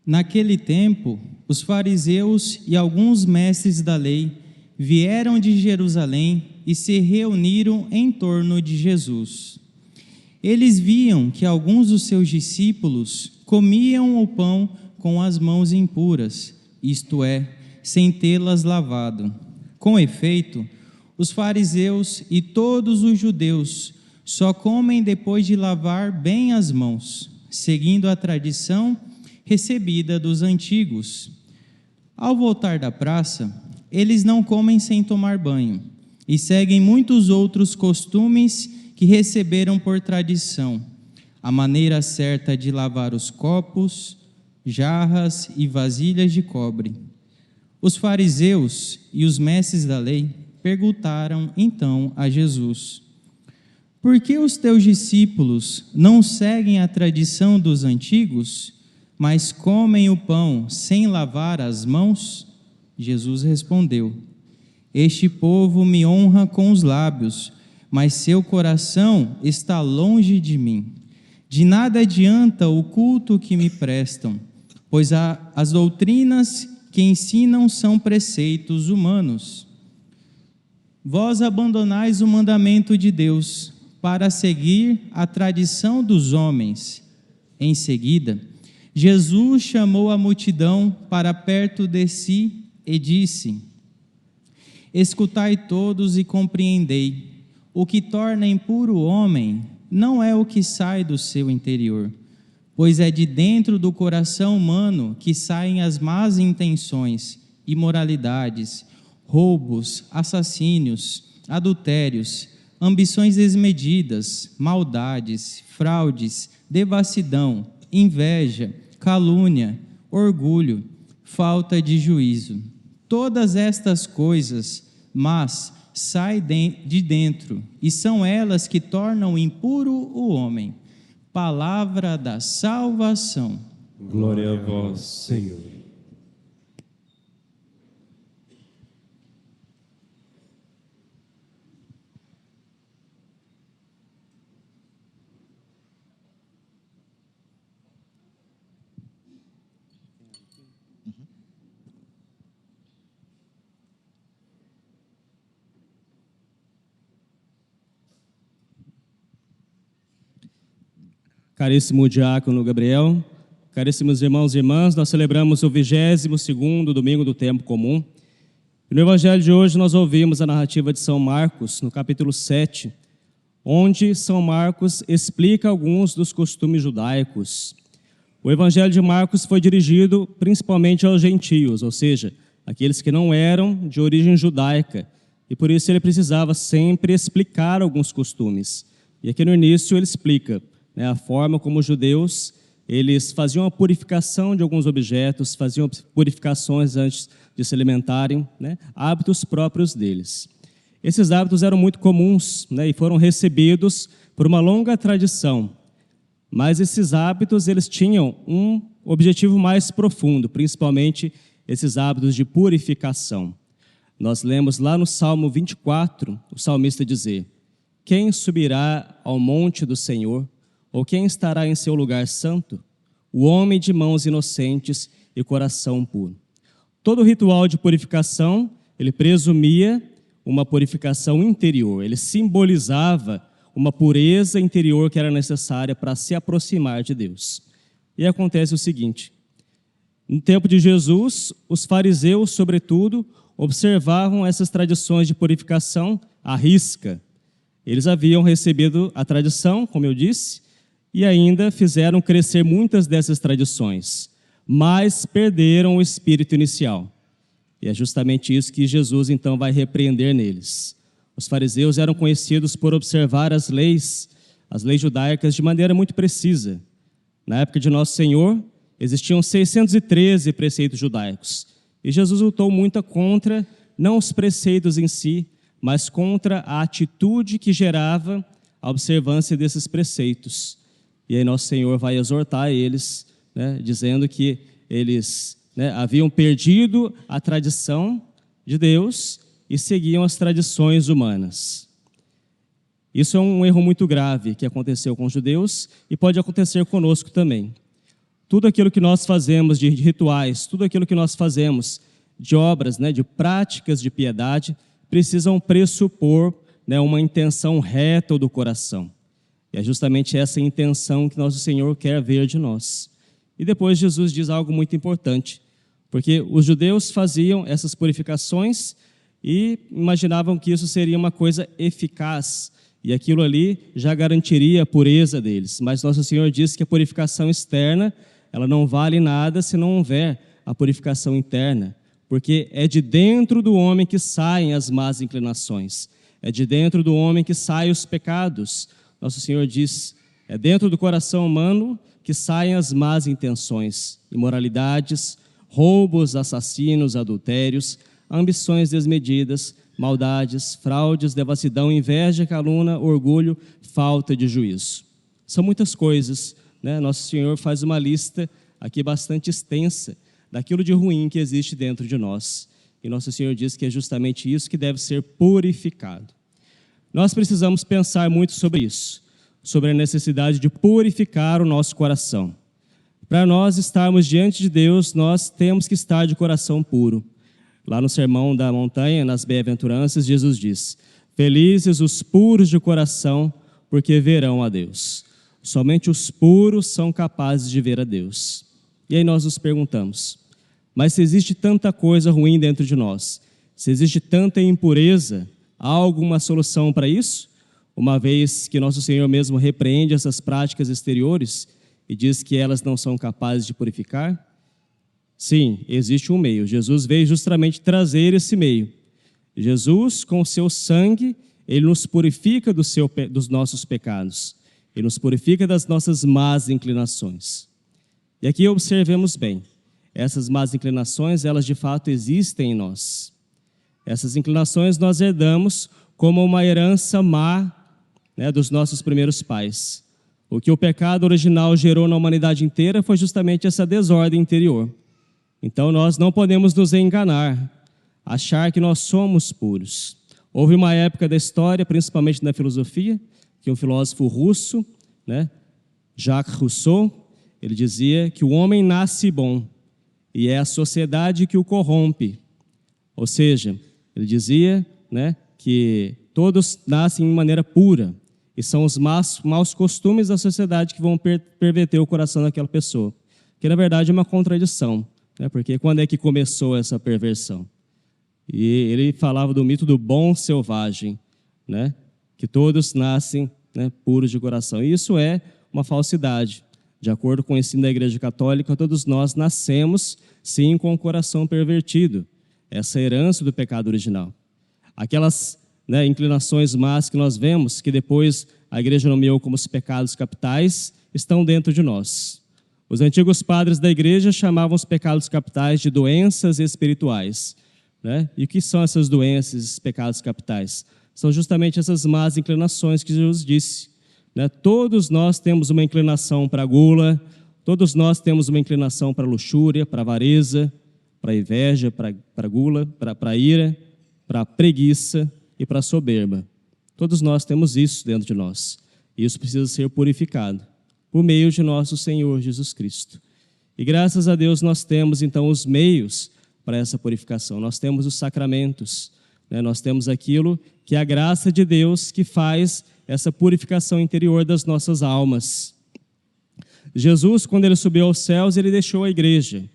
Naquele tempo, os fariseus e alguns mestres da lei vieram de Jerusalém e se reuniram em torno de Jesus. Eles viam que alguns dos seus discípulos comiam o pão com as mãos impuras, isto é, sem tê-las lavado. Com efeito, os fariseus e todos os judeus só comem depois de lavar bem as mãos, seguindo a tradição recebida dos antigos. Ao voltar da praça, eles não comem sem tomar banho e seguem muitos outros costumes que receberam por tradição: a maneira certa de lavar os copos, jarras e vasilhas de cobre. Os fariseus e os mestres da lei perguntaram então a Jesus: por que os teus discípulos não seguem a tradição dos antigos, mas comem o pão sem lavar as mãos? Jesus respondeu: este povo me honra com os lábios, mas seu coração está longe de mim. De nada adianta o culto que me prestam, pois as doutrinas que ensinam são preceitos humanos. Vós abandonais o mandamento de Deus para seguir a tradição dos homens. Em seguida, Jesus chamou a multidão para perto de si e disse: escutai todos e compreendei. O que torna impuro o homem não é o que sai do seu interior, pois é de dentro do coração humano que saem as más intenções, imoralidades, roubos, assassínios, adultérios, ambições desmedidas, maldades, fraudes, devassidão, inveja, calúnia, orgulho, falta de juízo. Todas estas coisas, mas saem de dentro, e são elas que tornam impuro o homem. Palavra da salvação. Glória a vós, Senhor. Caríssimo diácono Gabriel, caríssimos irmãos e irmãs, nós celebramos o 22º domingo do tempo comum. E no evangelho de hoje nós ouvimos a narrativa de São Marcos, no capítulo 7, onde São Marcos explica alguns dos costumes judaicos. O evangelho de Marcos foi dirigido principalmente aos gentios, ou seja, aqueles que não eram de origem judaica, e por isso ele precisava sempre explicar alguns costumes. E aqui no início ele explica a forma como os judeus eles faziam a purificação de alguns objetos, faziam purificações antes de se alimentarem, hábitos próprios deles. Esses hábitos eram muito comuns e foram recebidos por uma longa tradição, mas esses hábitos eles tinham um objetivo mais profundo, principalmente esses hábitos de purificação. Nós lemos lá no Salmo 24, o salmista dizer: quem subirá ao monte do Senhor? Ou quem estará em seu lugar santo? O homem de mãos inocentes e coração puro. Todo ritual de purificação, ele presumia uma purificação interior. Ele simbolizava uma pureza interior que era necessária para se aproximar de Deus. E acontece o seguinte: no tempo de Jesus, os fariseus, sobretudo, observavam essas tradições de purificação à risca. Eles haviam recebido a tradição, como eu disse, e ainda fizeram crescer muitas dessas tradições, mas perderam o espírito inicial. E é justamente isso que Jesus então vai repreender neles. Os fariseus eram conhecidos por observar as leis judaicas de maneira muito precisa. Na época de Nosso Senhor, existiam 613 preceitos judaicos. E Jesus lutou muito contra, não os preceitos em si, mas contra a atitude que gerava a observância desses preceitos. E aí Nosso Senhor vai exortar eles, dizendo que eles haviam perdido a tradição de Deus e seguiam as tradições humanas. Isso é um erro muito grave que aconteceu com os judeus e pode acontecer conosco também. tudo aquilo que nós fazemos de rituais, tudo aquilo que nós fazemos de obras, de práticas de piedade, precisam pressupor, uma intenção reta do coração. E é justamente essa intenção que nosso Senhor quer ver de nós. E depois Jesus diz algo muito importante, porque os judeus faziam essas purificações e imaginavam que isso seria uma coisa eficaz, e aquilo ali já garantiria a pureza deles. Mas nosso Senhor diz que a purificação externa, ela não vale nada se não houver a purificação interna, porque é de dentro do homem que saem as más inclinações, é de dentro do homem que saem os pecados. Nosso Senhor diz, é dentro do coração humano que saem as más intenções, imoralidades, roubos, assassinos, adultérios, ambições desmedidas, maldades, fraudes, devassidão, inveja, calúnia, orgulho, falta de juízo. São muitas coisas, Nosso Senhor faz uma lista aqui bastante extensa daquilo de ruim que existe dentro de nós. E Nosso Senhor diz que é justamente isso que deve ser purificado. Nós precisamos pensar muito sobre isso, sobre a necessidade de purificar o nosso coração. Para nós estarmos diante de Deus, nós temos que estar de coração puro. Lá no Sermão da Montanha, nas Bem-aventuranças, Jesus diz: felizes os puros de coração, porque verão a Deus. Somente os puros são capazes de ver a Deus. E aí nós nos perguntamos, mas se existe tanta coisa ruim dentro de nós, se existe tanta impureza, há alguma solução para isso? Uma vez que nosso Senhor mesmo repreende essas práticas exteriores e diz que elas não são capazes de purificar? Sim, existe um meio. Jesus veio justamente trazer esse meio. Jesus, com o seu sangue, ele nos purifica dos nossos pecados. Ele nos purifica das nossas más inclinações. E aqui observemos bem, essas más inclinações, elas de fato existem em nós. Essas inclinações nós herdamos como uma herança má, dos nossos primeiros pais. O que o pecado original gerou na humanidade inteira foi justamente essa desordem interior. Então nós não podemos nos enganar, achar que nós somos puros. Houve uma época da história, principalmente na filosofia, que um filósofo russo, Jacques Rousseau, ele dizia que o homem nasce bom e é a sociedade que o corrompe. Ou seja, ele dizia, que todos nascem de maneira pura e são os maus costumes da sociedade que vão perverter o coração daquela pessoa. Que na verdade é uma contradição, porque quando é que começou essa perversão? E ele falava do mito do bom selvagem, que todos nascem puros de coração. E isso é uma falsidade. De acordo com o ensino da Igreja Católica, todos nós nascemos, sim, com o coração pervertido. Essa herança do pecado original. Aquelas inclinações más que nós vemos, que depois a Igreja nomeou como os pecados capitais, estão dentro de nós. Os antigos padres da Igreja chamavam os pecados capitais de doenças espirituais. E o que são essas doenças, esses pecados capitais? São justamente essas más inclinações que Jesus disse. Todos nós temos uma inclinação para a gula, todos nós temos uma inclinação para a luxúria, para a avareza, para a inveja, para a gula, para a ira, para a preguiça e para a soberba. Todos nós temos isso dentro de nós. E isso precisa ser purificado por meio de nosso Senhor Jesus Cristo. E graças a Deus nós temos então os meios para essa purificação. Nós temos os sacramentos, nós temos aquilo que é a graça de Deus que faz essa purificação interior das nossas almas. Jesus, quando ele subiu aos céus, ele deixou a igreja.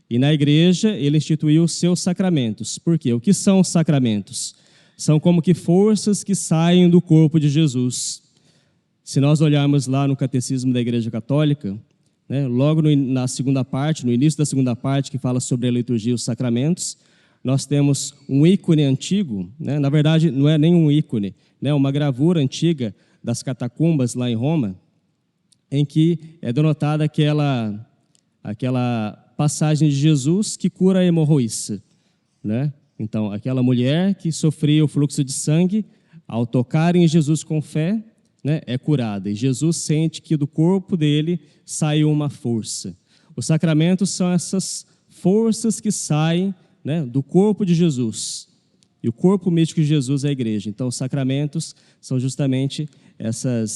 E na igreja ele instituiu os seus sacramentos. Por quê? O que são os sacramentos? São como que forças que saem do corpo de Jesus. Se nós olharmos lá no Catecismo da Igreja Católica, logo na segunda parte, no início da segunda parte, que fala sobre a liturgia e os sacramentos, nós temos um ícone antigo, na verdade não é nem um ícone, uma gravura antiga das catacumbas lá em Roma, em que é denotada aquela passagem de Jesus que cura a hemorroíça. Então, aquela mulher que sofria o fluxo de sangue, ao tocar em Jesus com fé, é curada. E Jesus sente que do corpo dele saiu uma força. Os sacramentos são essas forças que saem do corpo de Jesus. E o corpo místico de Jesus é a igreja. Então, os sacramentos são justamente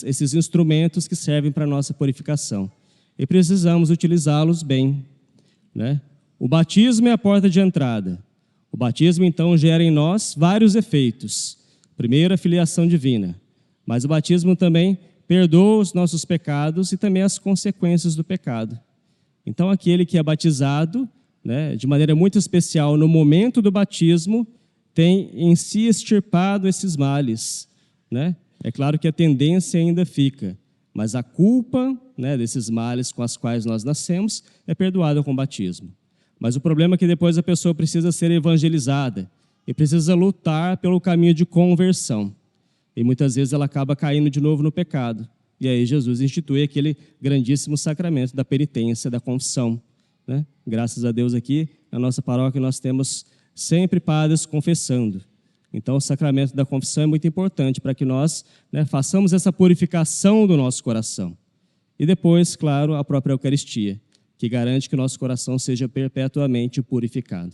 esses instrumentos que servem para a nossa purificação. e precisamos utilizá-los bem, né? O batismo é a porta de entrada. O batismo, então, gera em nós vários efeitos. Primeiro, a filiação divina, mas o batismo também perdoa os nossos pecados e também as consequências do pecado. Então, aquele que é batizado, né, de maneira muito especial no momento do batismo, tem em si extirpado esses males, né? É claro que a tendência ainda fica, mas a culpa, né, desses males com os quais nós nascemos é perdoada com o batismo. Mas o problema é que depois a pessoa precisa ser evangelizada e precisa lutar pelo caminho de conversão. E muitas vezes ela acaba caindo de novo no pecado. E aí Jesus institui aquele grandíssimo sacramento da penitência, da confissão, né? Graças a Deus aqui, na nossa paróquia, nós temos sempre padres confessando. Então, o sacramento da confissão é muito importante para que nós, né, façamos essa purificação do nosso coração. E depois, claro, a própria Eucaristia, que garante que o nosso coração seja perpetuamente purificado.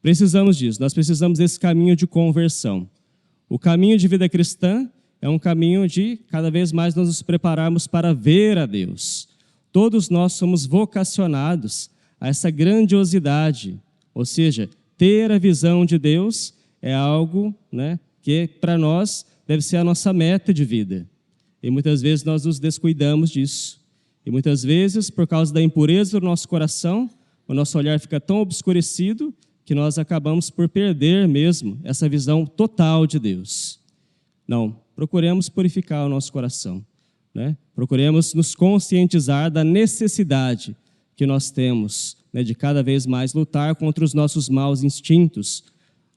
Precisamos disso, nós precisamos desse caminho de conversão. O caminho de vida cristã é um caminho de, cada vez mais, nós nos prepararmos para ver a Deus. Todos nós somos vocacionados a essa grandiosidade, ou seja, ter a visão de Deus é algo, né, que para nós deve ser a nossa meta de vida. E muitas vezes nós nos descuidamos disso. E muitas vezes, por causa da impureza do nosso coração, o nosso olhar fica tão obscurecido que nós acabamos por perder mesmo essa visão total de Deus. Não, procuremos purificar o nosso coração, né? Procuremos nos conscientizar da necessidade que nós temos, né, de cada vez mais lutar contra os nossos maus instintos,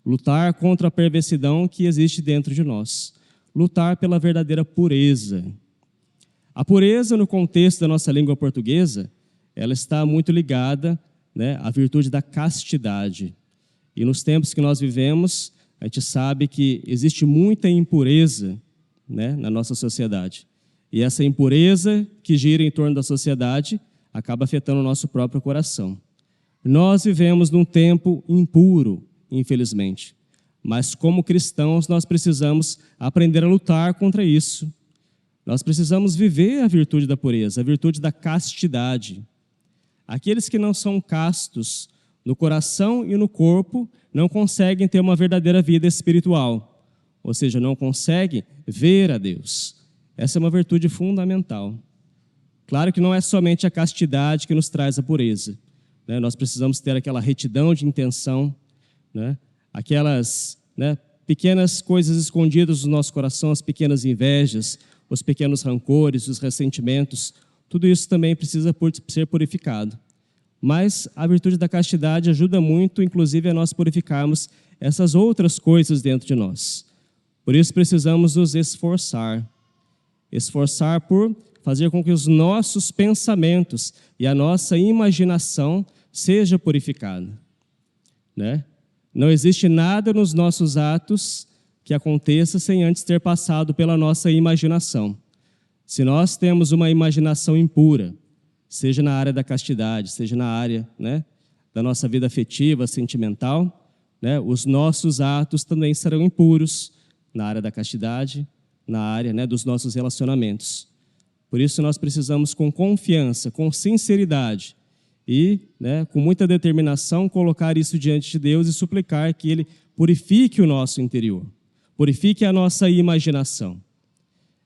lutar contra a perversidão que existe dentro de nós, lutar pela verdadeira pureza. A pureza, no contexto da nossa língua portuguesa, ela está muito ligada, né, à virtude da castidade. E nos tempos que nós vivemos, a gente sabe que existe muita impureza, né, na nossa sociedade. E essa impureza que gira em torno da sociedade acaba afetando o nosso próprio coração. Nós vivemos num tempo impuro, infelizmente. Mas como cristãos, nós precisamos aprender a lutar contra isso. Nós precisamos viver a virtude da pureza, a virtude da castidade. Aqueles que não são castos no coração e no corpo não conseguem ter uma verdadeira vida espiritual, ou seja, não conseguem ver a Deus. Essa é uma virtude fundamental. Claro que não é somente a castidade que nos traz a pureza, né? Nós precisamos ter aquela retidão de intenção, né? Aquelas, né, pequenas coisas escondidas no nosso coração, as pequenas invejas, os pequenos rancores, os ressentimentos, tudo isso também precisa ser purificado. Mas a virtude da castidade ajuda muito, inclusive, a nós purificarmos essas outras coisas dentro de nós. Por isso precisamos nos esforçar. Esforçar por fazer com que os nossos pensamentos e a nossa imaginação seja purificada, né? Não existe nada nos nossos atos que aconteça sem antes ter passado pela nossa imaginação. Se nós temos uma imaginação impura, seja na área da castidade, seja na área, né, da nossa vida afetiva, sentimental, né, os nossos atos também serão impuros na área da castidade, na área, né, dos nossos relacionamentos. Por isso nós precisamos, com confiança, com sinceridade e, né, com muita determinação, colocar isso diante de Deus e suplicar que Ele purifique o nosso interior, purifique a nossa imaginação.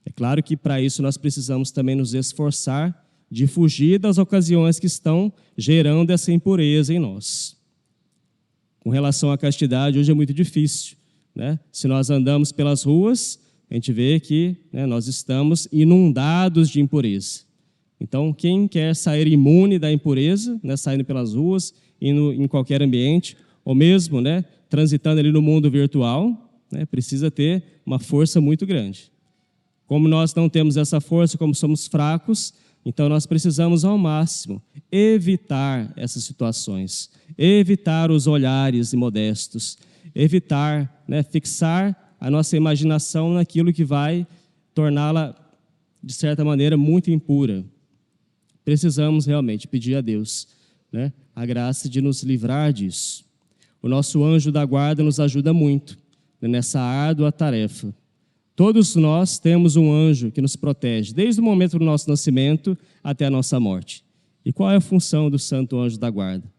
É claro que para isso nós precisamos também nos esforçar de fugir das ocasiões que estão gerando essa impureza em nós. Com relação à castidade, hoje é muito difícil, né? Se nós andamos pelas ruas, a gente vê que, né, nós estamos inundados de impureza. Então, quem quer sair imune da impureza, né, saindo pelas ruas, indo em qualquer ambiente, ou mesmo, né, transitando ali no mundo virtual, né, precisa ter uma força muito grande. Como nós não temos essa força, como somos fracos, então nós precisamos ao máximo evitar essas situações, evitar os olhares imodestos, evitar, né, fixar a nossa imaginação naquilo que vai torná-la, de certa maneira, muito impura. Precisamos realmente pedir a Deus, né, a graça de nos livrar disso. O nosso anjo da guarda nos ajuda muito, né, nessa árdua tarefa. Todos nós temos um anjo que nos protege, desde o momento do nosso nascimento até a nossa morte. E qual é a função do santo anjo da guarda?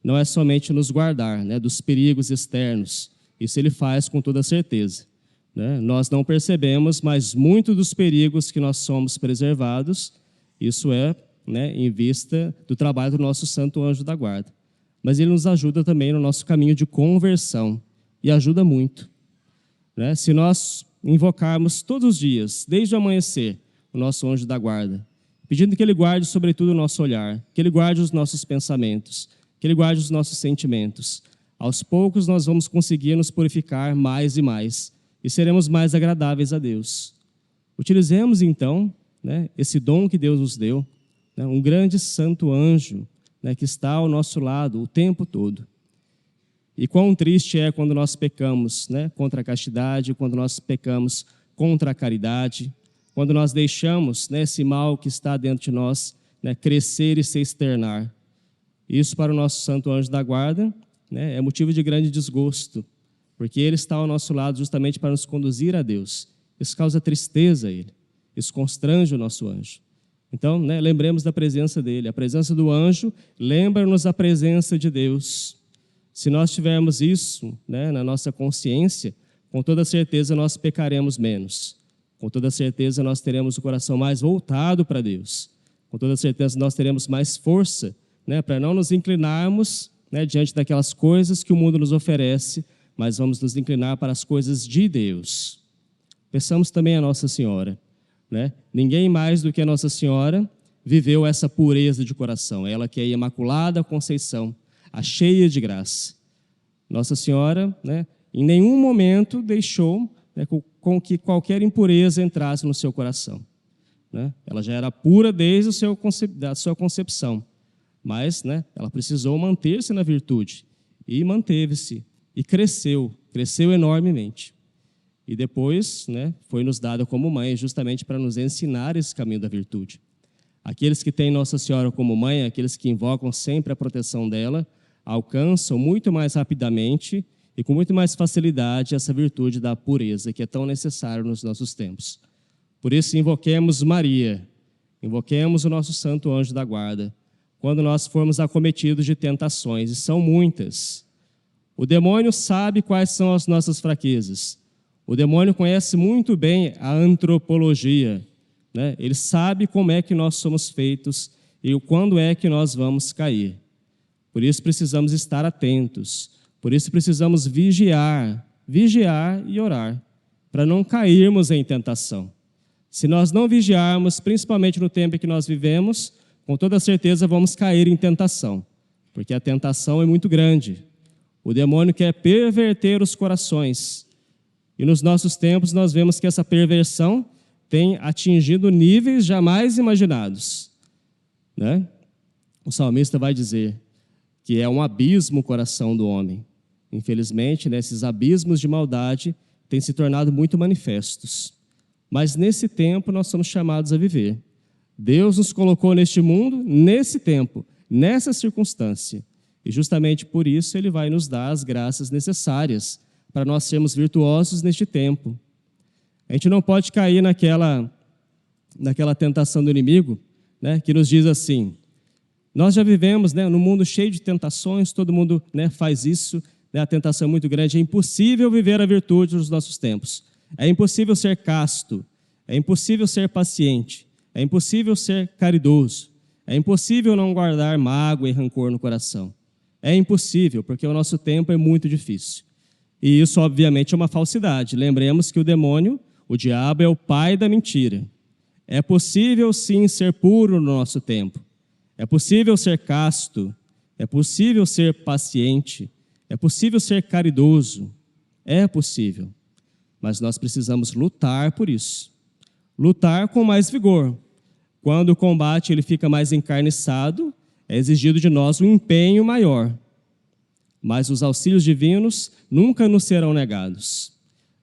Não é somente nos guardar, né, dos perigos externos. Isso ele faz com toda certeza, né? Nós não percebemos, mas muitos dos perigos que nós somos preservados, isso é, né, em vista do trabalho do nosso santo anjo da guarda. Mas ele nos ajuda também no nosso caminho de conversão, e ajuda muito, né? Se nós invocarmos todos os dias, desde o amanhecer, o nosso anjo da guarda, pedindo que ele guarde sobretudo o nosso olhar, que ele guarde os nossos pensamentos, que ele guarde os nossos sentimentos, aos poucos nós vamos conseguir nos purificar mais e mais, e seremos mais agradáveis a Deus. Utilizemos então, né, esse dom que Deus nos deu, né, um grande santo anjo, né, que está ao nosso lado o tempo todo. E quão triste é quando nós pecamos, né, contra a castidade, quando nós pecamos contra a caridade, quando nós deixamos, né, esse mal que está dentro de nós, né, crescer e se externar. Isso para o nosso santo anjo da guarda, né, é motivo de grande desgosto, porque ele está ao nosso lado justamente para nos conduzir a Deus. Isso causa tristeza a ele, isso constrange o nosso anjo. Então, né, lembremos da presença dele. A presença do anjo lembra-nos a presença de Deus. Se nós tivermos isso, né, na nossa consciência, com toda certeza nós pecaremos menos. Com toda certeza nós teremos o coração mais voltado para Deus. Com toda certeza nós teremos mais força, né, para não nos inclinarmos, né, diante daquelas coisas que o mundo nos oferece, mas vamos nos inclinar para as coisas de Deus. Peçamos também a Nossa Senhora, né? Ninguém mais do que a Nossa Senhora viveu essa pureza de coração. Ela que é a Imaculada Conceição, a cheia de graça. Nossa Senhora, né, em nenhum momento deixou, né, com que qualquer impureza entrasse no seu coração, né? Ela já era pura desde a sua concepção, mas, né, ela precisou manter-se na virtude, e manteve-se, e cresceu enormemente. E depois, né, foi nos dada como mãe, justamente para nos ensinar esse caminho da virtude. Aqueles que têm Nossa Senhora como mãe, aqueles que invocam sempre a proteção dela, alcançam muito mais rapidamente e com muito mais facilidade essa virtude da pureza, que é tão necessária nos nossos tempos. Por isso, invoquemos Maria, invoquemos o nosso santo anjo da guarda, quando nós formos acometidos de tentações, e são muitas. O demônio sabe quais são as nossas fraquezas. O demônio conhece muito bem a antropologia, né? Ele sabe como é que nós somos feitos e quando é que nós vamos cair. Por isso precisamos estar atentos, por isso precisamos vigiar e orar, para não cairmos em tentação. Se nós não vigiarmos, principalmente no tempo em que nós vivemos, com toda certeza vamos cair em tentação, porque a tentação é muito grande. O demônio quer perverter os corações, e nos nossos tempos nós vemos que essa perversão tem atingido níveis jamais imaginados, né? O salmista vai dizer que é um abismo o coração do homem. Infelizmente, né, esses abismos de maldade têm se tornado muito manifestos. Mas nesse tempo nós somos chamados a viver. Deus nos colocou neste mundo, nesse tempo, nessa circunstância. E justamente por isso Ele vai nos dar as graças necessárias para nós sermos virtuosos neste tempo. A gente não pode cair naquela tentação do inimigo, né, que nos diz assim: nós já vivemos, né, num mundo cheio de tentações, todo mundo, né, faz isso, né, a tentação é muito grande, é impossível viver a virtude nos nossos tempos. É impossível ser casto, é impossível ser paciente, é impossível ser caridoso, é impossível não guardar mágoa e rancor no coração. É impossível, porque o nosso tempo é muito difícil. E isso, obviamente, é uma falsidade. Lembremos que o demônio, o diabo, é o pai da mentira. É possível, sim, ser puro no nosso tempo. É possível ser casto, é possível ser paciente, é possível ser caridoso, é possível. Mas nós precisamos lutar por isso. Lutar com mais vigor. Quando o combate ele fica mais encarniçado, é exigido de nós um empenho maior. Mas os auxílios divinos nunca nos serão negados.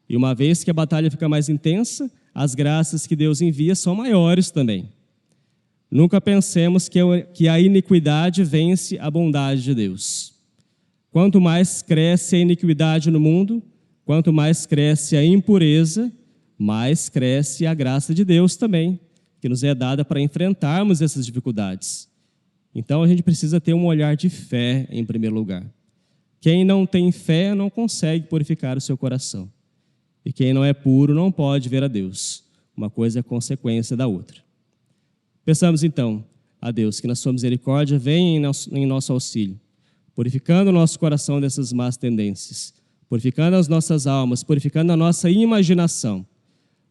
E uma vez que a batalha fica mais intensa, as graças que Deus envia são maiores também. Nunca pensemos que a iniquidade vence a bondade de Deus. Quanto mais cresce a iniquidade no mundo, quanto mais cresce a impureza, mais cresce a graça de Deus também, que nos é dada para enfrentarmos essas dificuldades. Então, a gente precisa ter um olhar de fé em primeiro lugar. Quem não tem fé não consegue purificar o seu coração. E quem não é puro não pode ver a Deus. Uma coisa é consequência da outra. Peçamos então a Deus que na sua misericórdia venha em nosso auxílio, purificando o nosso coração dessas más tendências, purificando as nossas almas, purificando a nossa imaginação,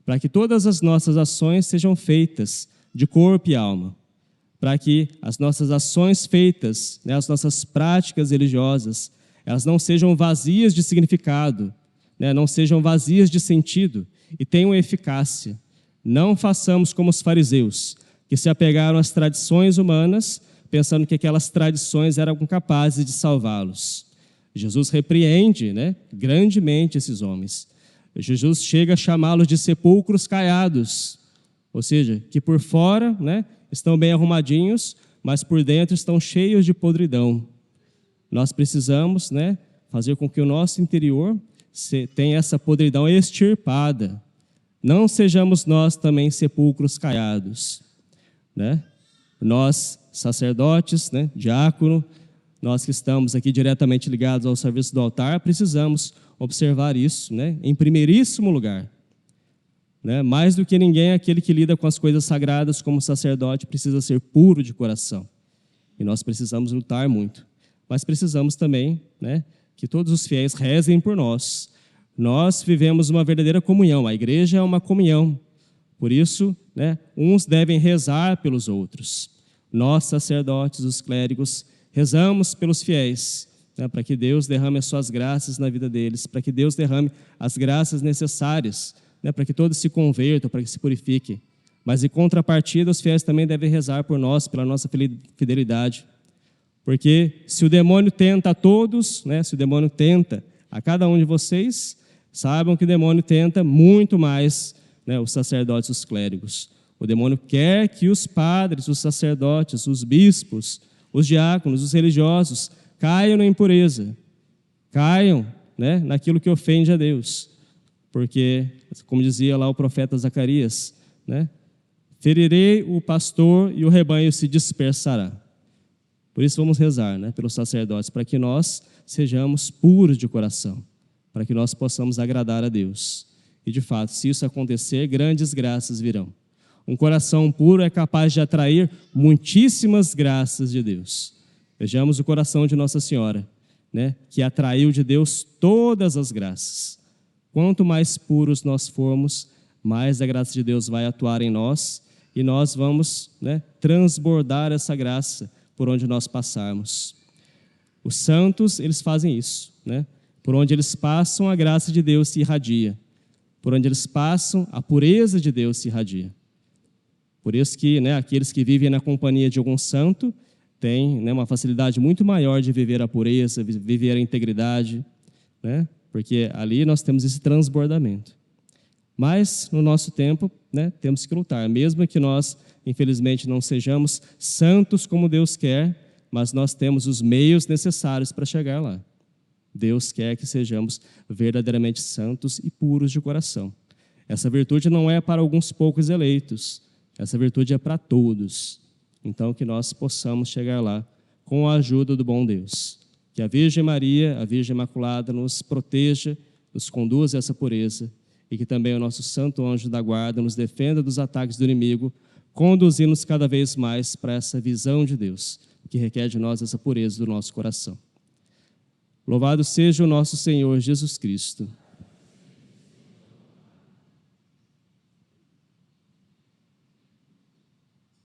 para que todas as nossas ações sejam feitas de corpo e alma, para que as nossas ações feitas, as nossas práticas religiosas, elas não sejam vazias de significado, não sejam vazias de sentido e tenham eficácia. Não façamos como os fariseus, que se apegaram às tradições humanas, pensando que aquelas tradições eram capazes de salvá-los. Jesus repreende grandemente esses homens. Jesus chega a chamá-los de sepulcros caiados, ou seja, que por fora estão bem arrumadinhos, mas por dentro estão cheios de podridão. Nós precisamos fazer com que o nosso interior tenha essa podridão extirpada. Não sejamos nós também sepulcros caiados. Nós, sacerdotes, diácono, nós que estamos aqui diretamente ligados ao serviço do altar, precisamos observar isso em primeiríssimo lugar. Mais do que ninguém, aquele que lida com as coisas sagradas como sacerdote precisa ser puro de coração. E nós precisamos lutar muito. Mas precisamos também que todos os fiéis rezem por nós. Nós vivemos uma verdadeira comunhão, a igreja é uma comunhão. Por isso, uns devem rezar pelos outros. Nós, sacerdotes, os clérigos, rezamos pelos fiéis, para que Deus derrame as suas graças na vida deles, para que Deus derrame as graças necessárias, para que todos se convertam, para que se purifiquem. Mas, em contrapartida, os fiéis também devem rezar por nós, pela nossa fidelidade. Porque se o demônio tenta a todos, se o demônio tenta a cada um de vocês, saibam que o demônio tenta muito mais os sacerdotes e os clérigos. O demônio quer que os padres, os sacerdotes, os bispos, os diáconos, os religiosos caiam na impureza, caiam naquilo que ofende a Deus. Porque, como dizia lá o profeta Zacarias, ferirei o pastor e o rebanho se dispersará. Por isso vamos rezar pelos sacerdotes, para que nós sejamos puros de coração, para que nós possamos agradar a Deus. E, de fato, se isso acontecer, grandes graças virão. Um coração puro é capaz de atrair muitíssimas graças de Deus. Vejamos o coração de Nossa Senhora, que atraiu de Deus todas as graças. Quanto mais puros nós formos, mais a graça de Deus vai atuar em nós e nós vamos transbordar essa graça por onde nós passarmos. Os santos, eles fazem isso, Por onde eles passam, a graça de Deus se irradia. Por onde eles passam, a pureza de Deus se irradia. Por isso que aqueles que vivem na companhia de algum santo têm uma facilidade muito maior de viver a pureza, viver a integridade, porque ali nós temos esse transbordamento. Mas, no nosso tempo, temos que lutar, mesmo que nós, infelizmente, não sejamos santos como Deus quer, mas nós temos os meios necessários para chegar lá. Deus quer que sejamos verdadeiramente santos e puros de coração. Essa virtude não é para alguns poucos eleitos, essa virtude é para todos. Então, que nós possamos chegar lá com a ajuda do bom Deus. Que a Virgem Maria, a Virgem Imaculada, nos proteja, nos conduza a essa pureza e que também o nosso santo anjo da guarda nos defenda dos ataques do inimigo, conduzindo-nos cada vez mais para essa visão de Deus, que requer de nós essa pureza do nosso coração. Louvado seja o nosso Senhor Jesus Cristo.